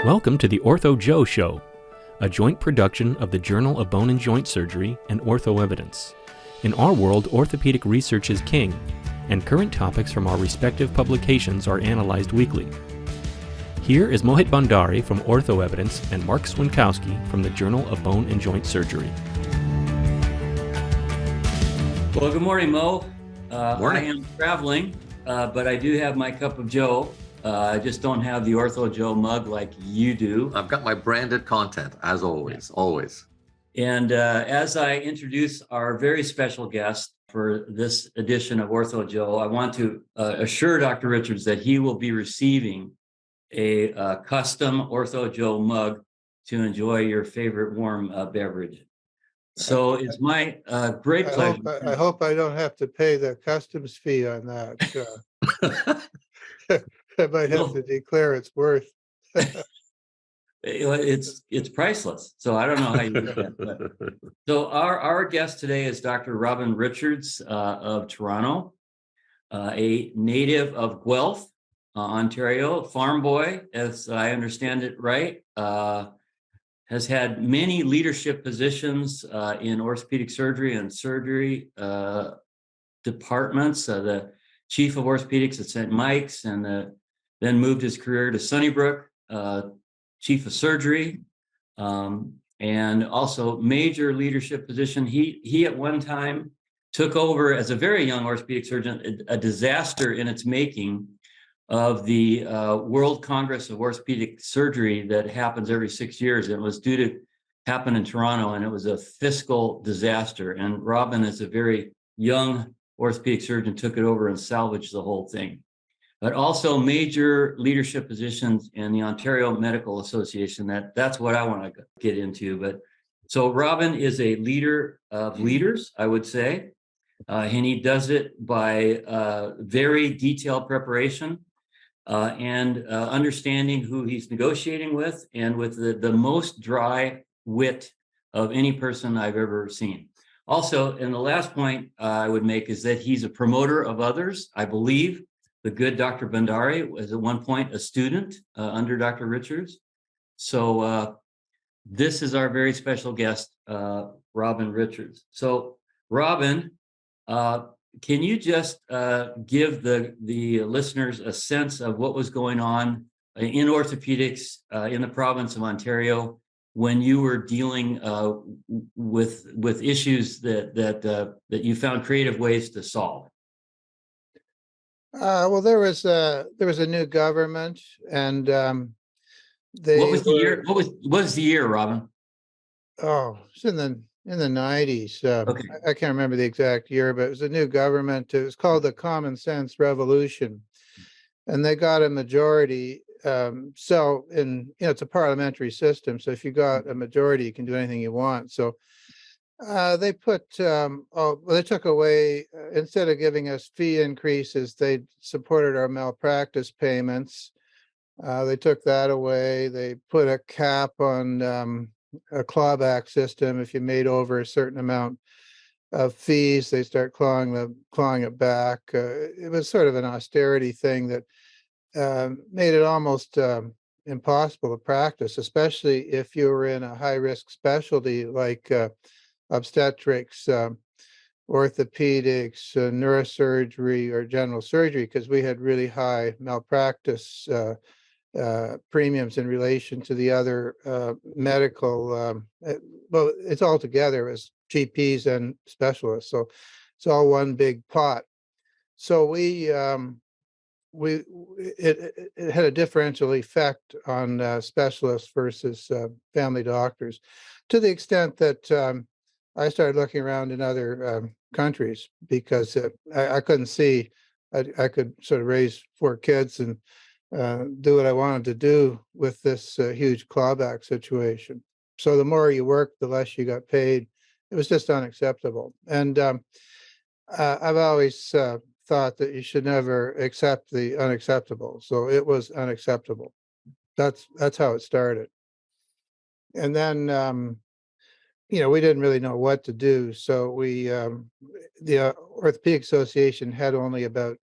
Welcome to the Ortho Joe Show, a joint production of the Journal of Bone and Joint Surgery and Ortho Evidence. In our world, orthopedic research is king, and current topics from our respective publications are analyzed weekly. Here is Mohit Bhandari from Ortho Evidence and Mark Swinkowski from the Journal of Bone and Joint Surgery. Well, good morning, Mo. Morning. I am traveling, but I do have my cup of Joe. I just don't have the Ortho Joe mug like you do. I've got my branded content, as always, always. And as I introduce our very special guest for this edition of Ortho Joe, I want to assure Dr. Richards that he will be receiving a custom Ortho Joe mug to enjoy your favorite warm beverage. So it's my great pleasure. I hope I don't have to pay the customs fee on that. I might have to declare its worth. It's priceless. So I don't know how you do that. But. So our guest today is Dr. Robin Richards of Toronto, a native of Guelph, Ontario, farm boy, as I understand it, right? Has had many leadership positions in orthopedic surgery and surgery departments, the chief of orthopedics at St. Mike's, and then moved his career to Sunnybrook, chief of surgery, and also major leadership position. He at one time took over as a very young orthopedic surgeon, a disaster in its making of the World Congress of Orthopedic Surgery that happens every 6 years. It was due to happen in Toronto, and it was a fiscal disaster. And Robin, as a very young orthopedic surgeon, took it over and salvaged the whole thing. But also major leadership positions in the Ontario Medical Association. That's what I want to get into. But so Robin is a leader of leaders, I would say, and he does it by very detailed preparation. And understanding who he's negotiating with, and with the most dry wit of any person I've ever seen. Also, and the last point I would make is that he's a promoter of others. I believe the good Dr. Bhandari was at one point a student under Dr. Richards. So this is our very special guest, Robin Richards. So Robin, can you just give the listeners a sense of what was going on in orthopedics in the province of Ontario when you were dealing with issues that you found creative ways to solve? Well, there was a new government, and What was the year? What was the year, Robin? Oh, it's in the 90s. Okay. I can't remember the exact year, but it was a new government. It was called the Common Sense Revolution, and they got a majority. So it's a parliamentary system. So if you got a majority, you can do anything you want. So they they took away, instead of giving us fee increases, they supported our malpractice payments. They took that away. They put a cap on a clawback system. If you made over a certain amount of fees, they start clawing it back. It was sort of an austerity thing that made it almost impossible to practice, especially if you were in a high-risk specialty like obstetrics, orthopedics, neurosurgery, or general surgery, because we had really high malpractice premiums in relation to the other medical. Well, it's all together as GPs and specialists, so it's all one big pot. So it had a differential effect on specialists versus family doctors, to the extent that I started looking around in other countries, because I couldn't see I could sort of raise 4 kids and do what I wanted to do with this huge clawback situation. So the more you worked, the less you got paid. It was just unacceptable. And I've always thought that you should never accept the unacceptable. So it was unacceptable. That's how it started. And then we didn't really know what to do. So the Orthopedic Association had only about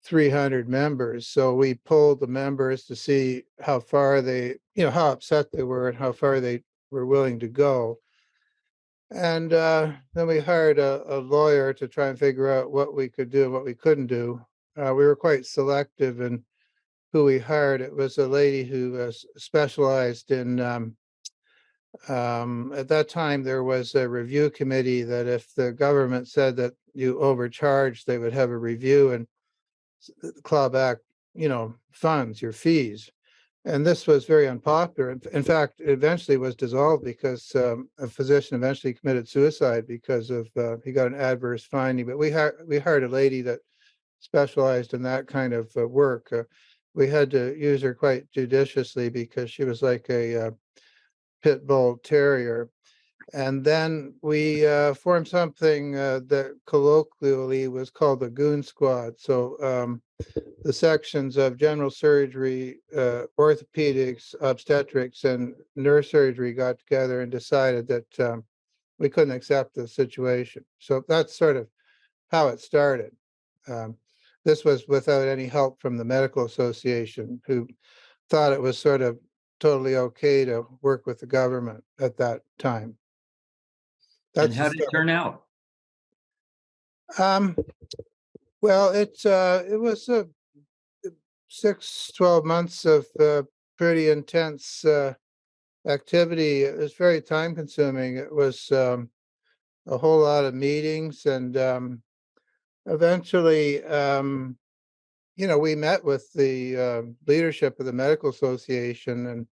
300 members. So we polled the members to see how far they, how upset they were and how far they were willing to go. And then we hired a lawyer to try and figure out what we could do and what we couldn't do. We were quite selective in who we hired. It was a lady who specialized in, at that time, there was a review committee that if the government said that you overcharged, they would have a review and claw back, funds, your fees. And this was very unpopular. In fact, it eventually was dissolved because a physician eventually committed suicide because of he got an adverse finding. But we hired a lady that specialized in that kind of work. We had to use her quite judiciously because she was like a pit bull terrier. And then we formed something that colloquially was called the Goon Squad. So the sections of general surgery, orthopedics, obstetrics, and neurosurgery got together and decided that we couldn't accept the situation. So that's sort of how it started. This was without any help from the medical association, who thought it was sort of totally okay to work with the government at that time. And how did it turn out? Well, it was 12 months of pretty intense activity. It was very time consuming. It was a whole lot of meetings, and eventually, we met with the leadership of the medical association, and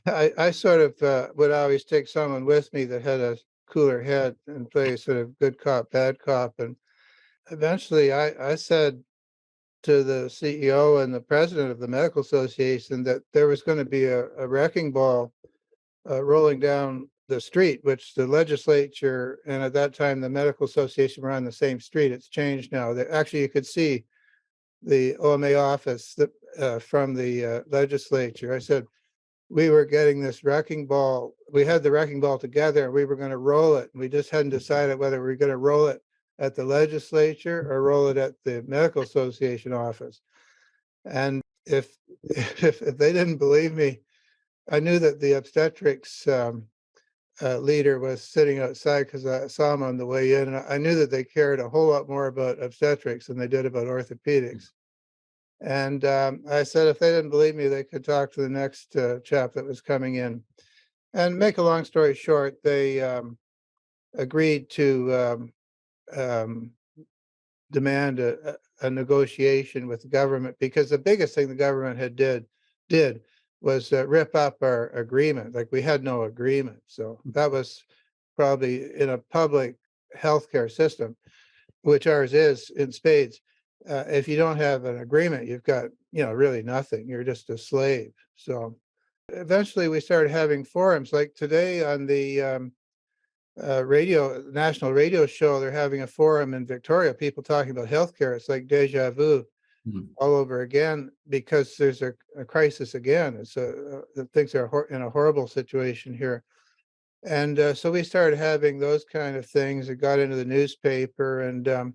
I sort of would always take someone with me that had a cooler head and play sort of good cop, bad cop. And eventually I said to the CEO and the president of the medical association that there was going to be a wrecking ball rolling down the street, which the legislature and at that time the medical association were on the same street. It's changed now. Actually, you could see the OMA office from the legislature. I said, we were getting this wrecking ball. We had the wrecking ball together and we were going to roll it. We just hadn't decided whether we were going to roll it at the legislature or roll it at the medical association office. And if they didn't believe me, I knew that the obstetrics leader was sitting outside because I saw him on the way in. And I knew that they cared a whole lot more about obstetrics than they did about orthopedics. And I said, if they didn't believe me, they could talk to the next chap that was coming in. And make a long story short, they agreed to demand a negotiation with the government, because the biggest thing the government had did was rip up our agreement. Like, we had no agreement. So that was probably, in a public healthcare system, which ours is in spades, if you don't have an agreement, you've got, really nothing. You're just a slave. So eventually we started having forums like today on the national radio show. They're having a forum in Victoria, people talking about healthcare. It's like deja vu all over again, because there's a crisis again. It's things are in a horrible situation here. And so we started having those kind of things. It got into the newspaper, and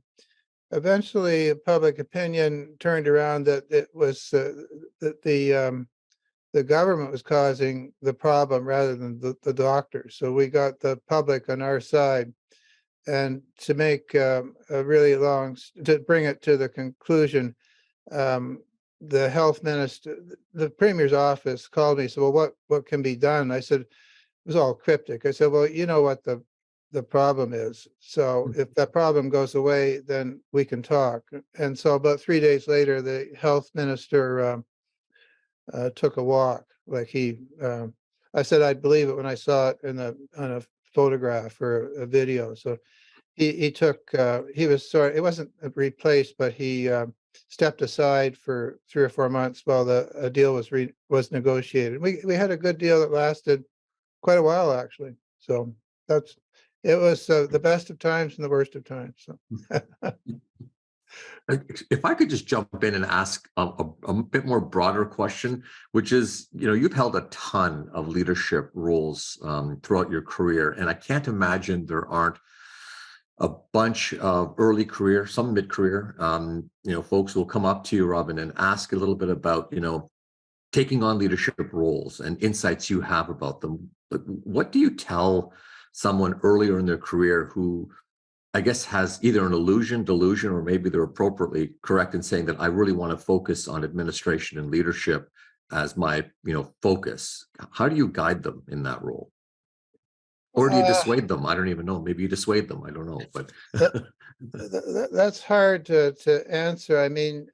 eventually public opinion turned around that it was that the government was causing the problem rather than the doctors. So we got the public on our side. And to make a really to bring it to the conclusion, the health minister, the premier's office called me and said, well, what can be done? I said, it was all cryptic. I said, well, you know what the problem is. So if that problem goes away, then we can talk. And so about 3 days later, the health minister took a walk. Like I said, I'd believe it when I saw it on a photograph or a video. So he took, it wasn't replaced, but he stepped aside for 3 or 4 months while a deal was negotiated. We had a good deal that lasted quite a while, actually. So it was the best of times and the worst of times. So. If I could just jump in and ask a bit more broader question, which is, you've held a ton of leadership roles throughout your career, and I can't imagine there aren't a bunch of early career, some mid-career, folks will come up to you, Robin, and ask a little bit about, taking on leadership roles and insights you have about them. But what do you tell someone earlier in their career who, I guess, has either an delusion, or maybe they're appropriately correct in saying that I really want to focus on administration and leadership as my, focus? How do you guide them in that role? Or do you dissuade them? I don't even know. Maybe you dissuade them. I don't know, but That's hard to answer. I mean,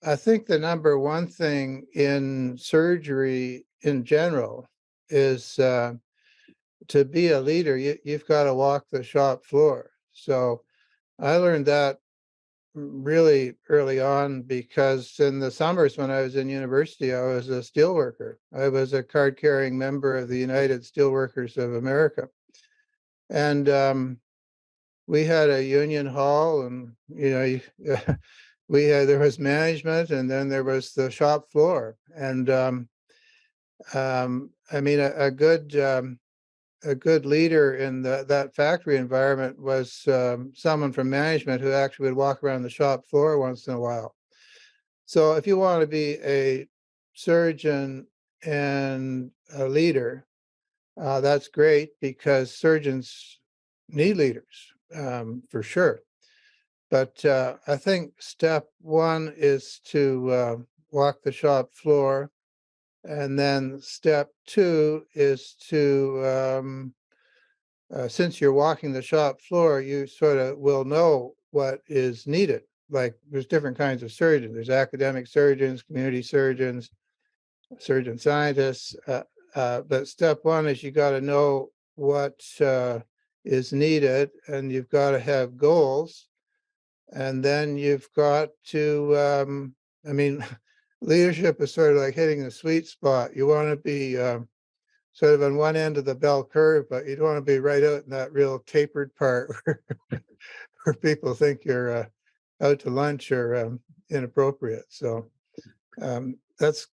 I think the number one thing in surgery in general is to be a leader, you've got to walk the shop floor. So I learned that really early on, because in the summers when I was in university, I was a steel worker. I was a card-carrying member of the United Steelworkers of America. And we had a union hall, and there was management, and then there was the shop floor. And I mean, a good leader in that factory environment was someone from management who actually would walk around the shop floor once in a while. So if you want to be a surgeon and a leader, that's great, because surgeons need leaders, for sure. But I think step one is to walk the shop floor. And then step two is to, since you're walking the shop floor, you sort of will know what is needed. Like, there's different kinds of surgeons. There's academic surgeons, community surgeons, surgeon scientists. But step one is you got to know what is needed, and you've got to have goals. And then you've got to, I mean, leadership is sort of like hitting the sweet spot. You want to be sort of on one end of the bell curve, but you don't want to be right out in that real tapered part where people think you're out to lunch or inappropriate. So that's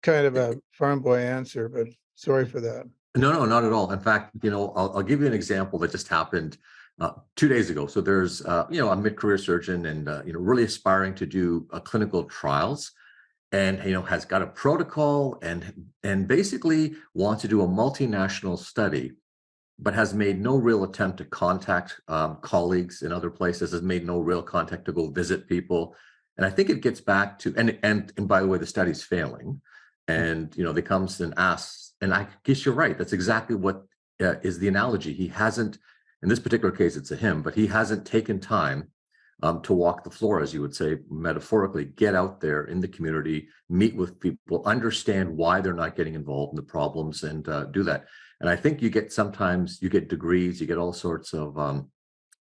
kind of a farm boy answer, but sorry for that. No, not at all. In fact, I'll give you an example that just happened 2 days ago. So there's, a mid-career surgeon and, really aspiring to do clinical trials, and, has got a protocol and basically wants to do a multinational study, but has made no real attempt to contact colleagues in other places, has made no real contact to go visit people. And I think it gets back to, and by the way, the study's failing. And, they comes and asks, and I guess you're right. That's exactly what is the analogy. He hasn't, in this particular case, it's a him, but he hasn't taken time to walk the floor, as you would say, metaphorically, get out there in the community, meet with people, understand why they're not getting involved in the problems, and do that. And I think sometimes you get degrees, you get all sorts of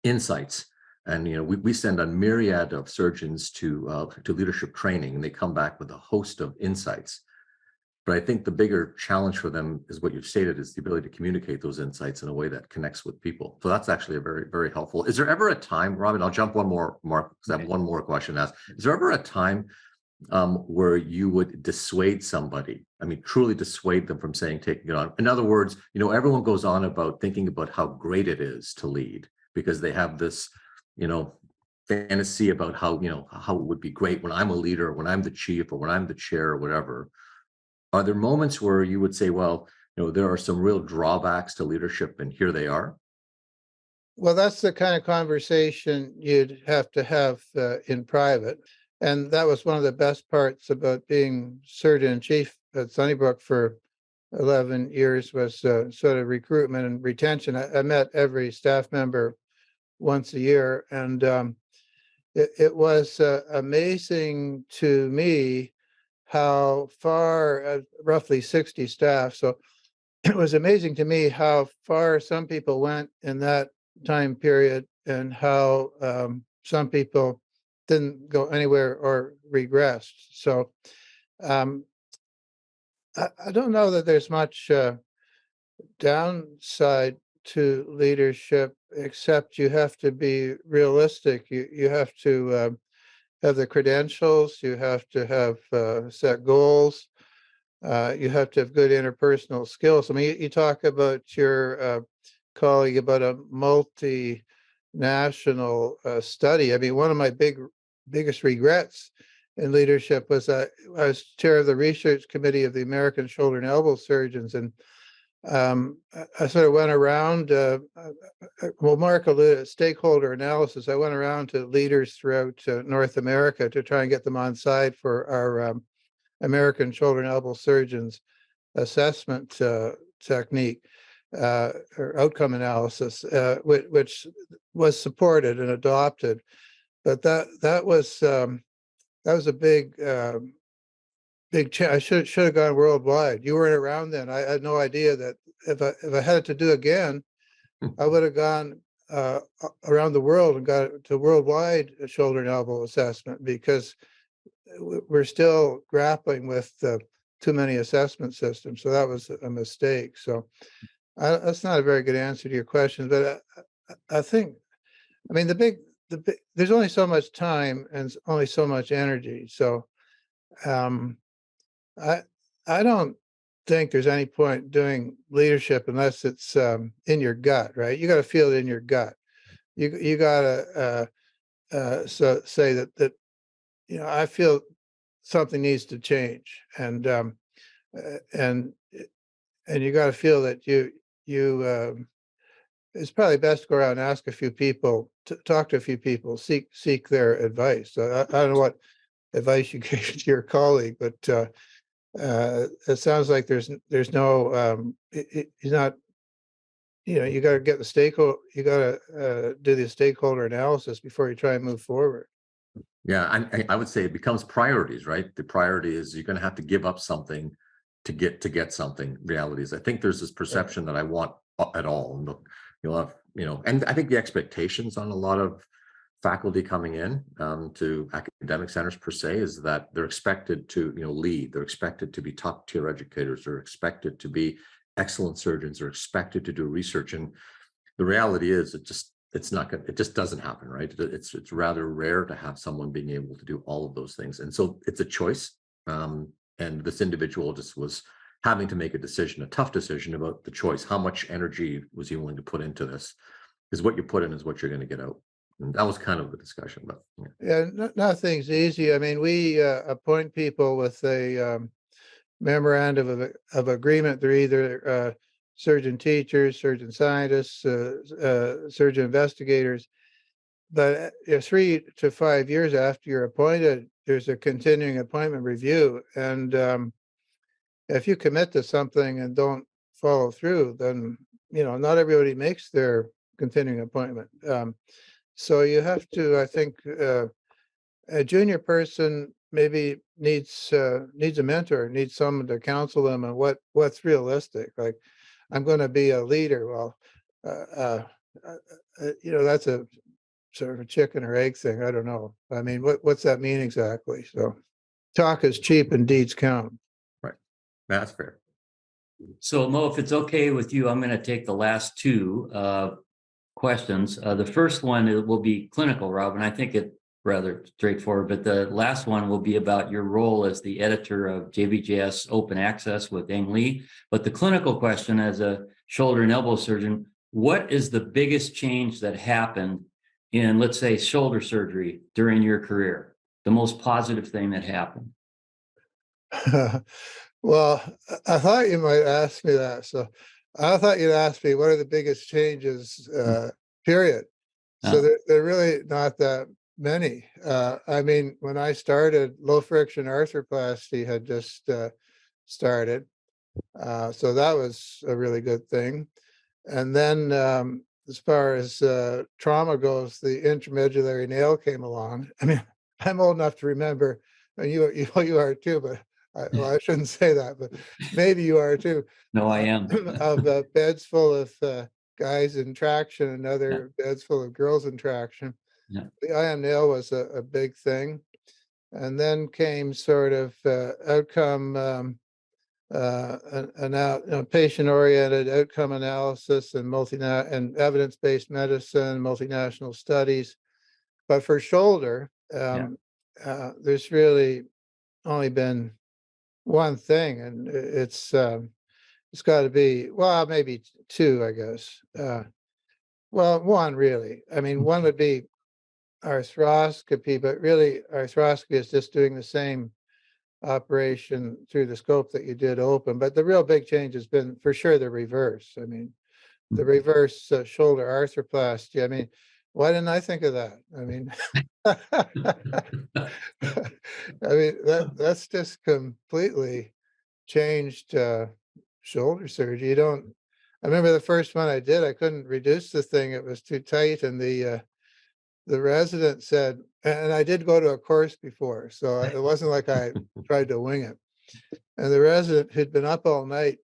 insights. And, we send a myriad of surgeons to leadership training, and they come back with a host of insights. But I think the bigger challenge for them is what you've stated, is the ability to communicate those insights in a way that connects with people. So that's actually a very, very helpful. Is there ever a time, Robin, I'll jump one more, Mark, because I have one more question to ask. Is there ever a time where you would dissuade somebody? I mean, truly dissuade them from taking it on. In other words, everyone goes on about thinking about how great it is to lead, because they have this, fantasy about how it would be great when I'm a leader, when I'm the chief, or when I'm the chair, or whatever. Are there moments where you would say, well, there are some real drawbacks to leadership, and here they are? Well, that's the kind of conversation you'd have to have in private. And that was one of the best parts about being surgeon in chief at Sunnybrook for 11 years, was sort of recruitment and retention. I met every staff member once a year, and it was amazing to me how far, roughly 60 staff. So it was amazing to me how far some people went in that time period, and how some people didn't go anywhere or regressed. So I don't know that there's much downside to leadership, except you have to be realistic. You have to have the credentials, you have to have set goals, you have to have good interpersonal skills. I mean, you talk about your colleague about a national study. I mean, one of my biggest regrets in leadership was that I was chair of the research committee of the American Shoulder and Elbow Surgeons, and I sort of went around. Well, Mark alluded stakeholder analysis. I went around to leaders throughout North America to try and get them on side for our American Shoulder and Elbow Surgeons assessment technique or outcome analysis, which was supported and adopted. But that was a big change. I should have gone worldwide. You weren't around then. I had no idea that if I had it to do again, I would have gone around the world and got to worldwide shoulder and elbow assessment, because we're still grappling with too many assessment systems. So that was a mistake. So that's not a very good answer to your question, but I think, I mean, there's only so much time and only so much energy. So I don't think there's any point doing leadership unless it's in your gut, right? You got to feel it in your gut. You got to say that I feel something needs to change, and you got to feel that you it's probably best to go around and ask a few people, talk to a few people, seek their advice. So I don't know what advice you gave to your colleague, but it sounds like there's no he's not. You got to get the stakeholder. You got to do the stakeholder analysis before you try and move forward. Yeah, I would say it becomes priorities, right? The priority is you're going to have to give up something to get something. Reality is, I think there's this perception that I want it all, and you'll have, and I think the expectations on a lot of faculty coming in to academic centers per se is that they're expected to lead. They're expected to be top tier educators. They're expected to be excellent surgeons. They're expected to do research, and the reality is it just doesn't happen, right? It's rather rare to have someone being able to do all of those things, and so it's a choice. And this individual just was having to make a decision, a tough decision about the choice. How much energy was he willing to put into this? Because what you put in is what you're going to get out. And that was kind of the discussion. But nothing's easy. I mean, we appoint people with a memorandum of agreement. They're either surgeon teachers, surgeon scientists, surgeon investigators. But 3 to 5 years after you're appointed, there's a continuing appointment review. And if you commit to something and don't follow through, then, not everybody makes their continuing appointment. So you have to, I think, a junior person maybe needs a mentor, needs someone to counsel them on what's realistic. Like, I'm going to be a leader. Well, that's a sort of a chicken or egg thing. I don't know. I mean, what's that mean exactly? So talk is cheap and deeds count. Right. That's fair. So Mo, if it's okay with you, I'm going to take the last two questions. The first one will be clinical, Rob, and I think it's rather straightforward, but the last one will be about your role as the editor of JBJS Open Access with Eng Lee. But the clinical question, as a shoulder and elbow surgeon, what is the biggest change that happened in, let's say, shoulder surgery during your career? The most positive thing that happened? Well, I thought you might ask me that. So I thought you'd ask me, what are the biggest changes, period. So they're really not that many. I mean, when I started, low friction arthroplasty had just started. So that was a really good thing. And then as far as trauma goes, the intramedullary nail came along. I mean, I'm old enough to remember, and you are too, but I shouldn't say that, but maybe you are too. No, I am. Of beds full of guys in traction and other beds full of girls in traction. Yeah. The IM nail was a big thing. And then came sort of outcome, patient-oriented outcome analysis and and evidence-based medicine, multinational studies. But for shoulder, there's really only been one thing, and it's got to be, well, maybe two, I guess. Well, one really. I mean, one would be arthroscopy, but really arthroscopy is just doing the same operation through the scope that you did open. But the real big change has been for sure the reverse. I mean, the reverse shoulder arthroplasty. I mean, why didn't I think of that? I mean, I mean that's just completely changed shoulder surgery. You don't. I remember the first one I did. I couldn't reduce the thing; it was too tight, and the resident said, and I did go to a course before, so it wasn't like I tried to wing it. And the resident who'd been up all night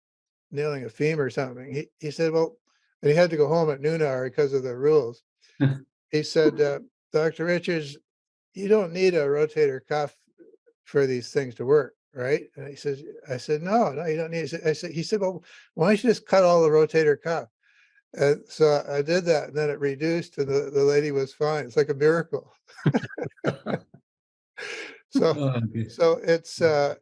nailing a femur or something, he said, well, and he had to go home at noon hour because of the rules. He said, Dr. Richards, you don't need a rotator cuff for these things to work, right? And he says, I said, no, you don't need it. He said, well, why don't you just cut all the rotator cuff? And so I did that, and then it reduced, and the lady was fine. It's like a miracle. So Okay. so it's a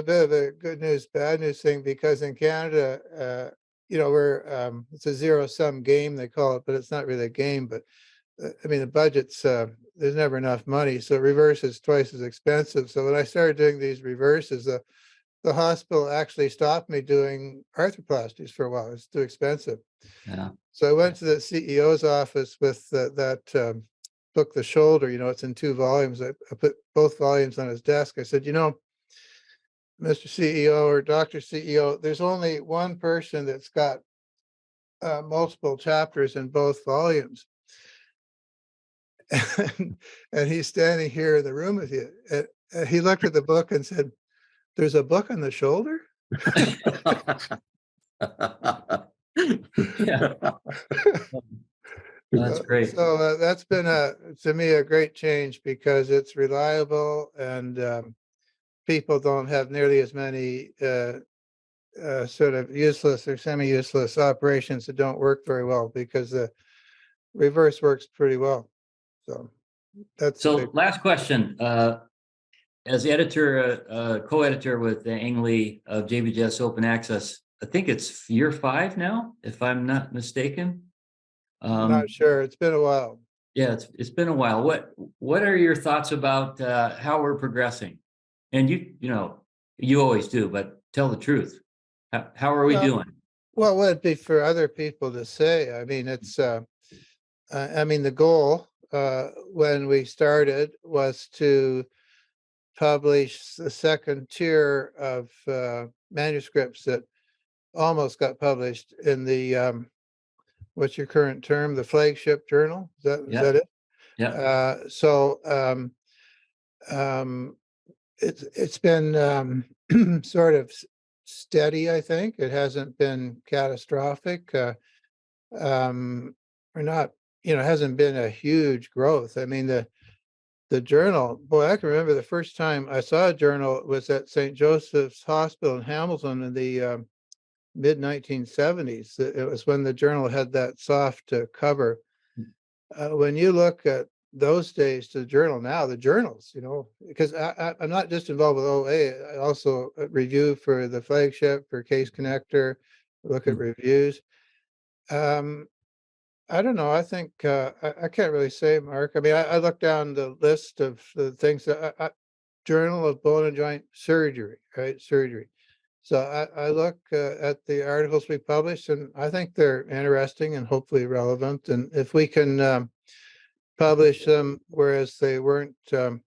bit of a good news, bad news thing, because in Canada, we're it's a zero-sum game, they call it, but it's not really a game. But I mean, the budget's there's never enough money, so reverse is twice as expensive. So when I started doing these reverses, the hospital actually stopped me doing arthroplasties for a while. It's too expensive. Yeah. So I went to the CEO's office with that book, The Shoulder. It's in 2 volumes. I put both volumes on his desk. I said, Mr. CEO or Dr. CEO, there's only one person that's got multiple chapters in both volumes. And he's standing here in the room with you. And he looked at the book and said, there's a book on the shoulder? Yeah. That's great. So that's been to me a great change, because it's reliable, and people don't have nearly as many sort of useless or semi-useless operations that don't work very well, because the reverse works pretty well. So that's So last question. As editor, co-editor with Ang Lee of JBJS Open Access, I think it's year 5 now, if I'm not mistaken. I'm not sure. It's been a while. Yeah, it's been a while. What are your thoughts about how we're progressing? And you always do, but tell the truth. How are we doing? Well, what would be for other people to say? I mean, it's the goal when we started was to publish the second tier of manuscripts that almost got published in the what's your current term, the flagship journal? Is that it? Yeah. It's been sort of steady. I think it hasn't been catastrophic, or not. It hasn't been a huge growth. I mean, the journal, boy, I can remember the first time I saw a journal was at St. Joseph's Hospital in Hamilton in the mid 1970s. It was when the journal had that soft cover. When you look at those days to the journal now, the journals, because I'm not just involved with OA, I also review for the flagship, for Case Connector, look at reviews. I don't know. I think I can't really say, Mark. I mean, I look down the list of the things that Journal of Bone and Joint Surgery, right? Surgery. So I look at the articles we publish, and I think they're interesting and hopefully relevant. And if we can publish them, whereas they weren't going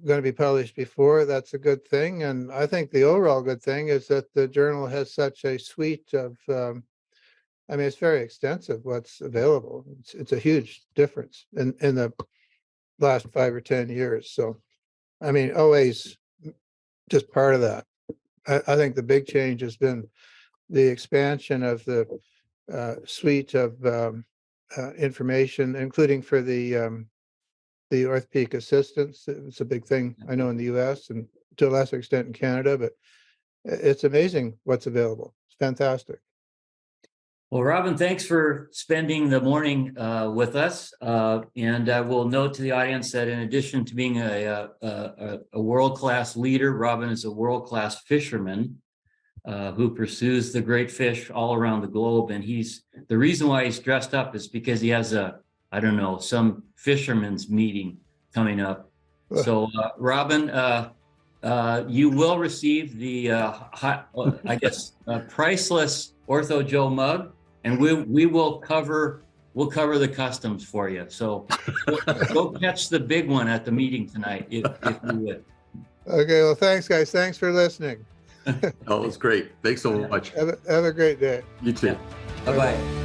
to be published before, that's a good thing. And I think the overall good thing is that the journal has such a suite of it's very extensive what's available. It's a huge difference in the last 5 or 10 years. So, OA's just part of that. I think the big change has been the expansion of the suite of information, including for the orthopedic assistants. It's a big thing, I know, in the US and to a lesser extent in Canada, but it's amazing what's available. It's fantastic. Well, Robin, thanks for spending the morning with us. And I will note to the audience that in addition to being a world-class leader, Robin is a world-class fisherman. who pursues the great fish all around the globe. And the reason why he's dressed up is because he has I don't know, some fisherman's meeting coming up. So Robin, you will receive the, priceless Ortho Joe mug, and we'll cover the customs for you. So go catch the big one at the meeting tonight, if you would. Okay, well, thanks, guys. Thanks for listening. Oh, it was great. Thanks so much. Have a great day. You too. Bye-bye.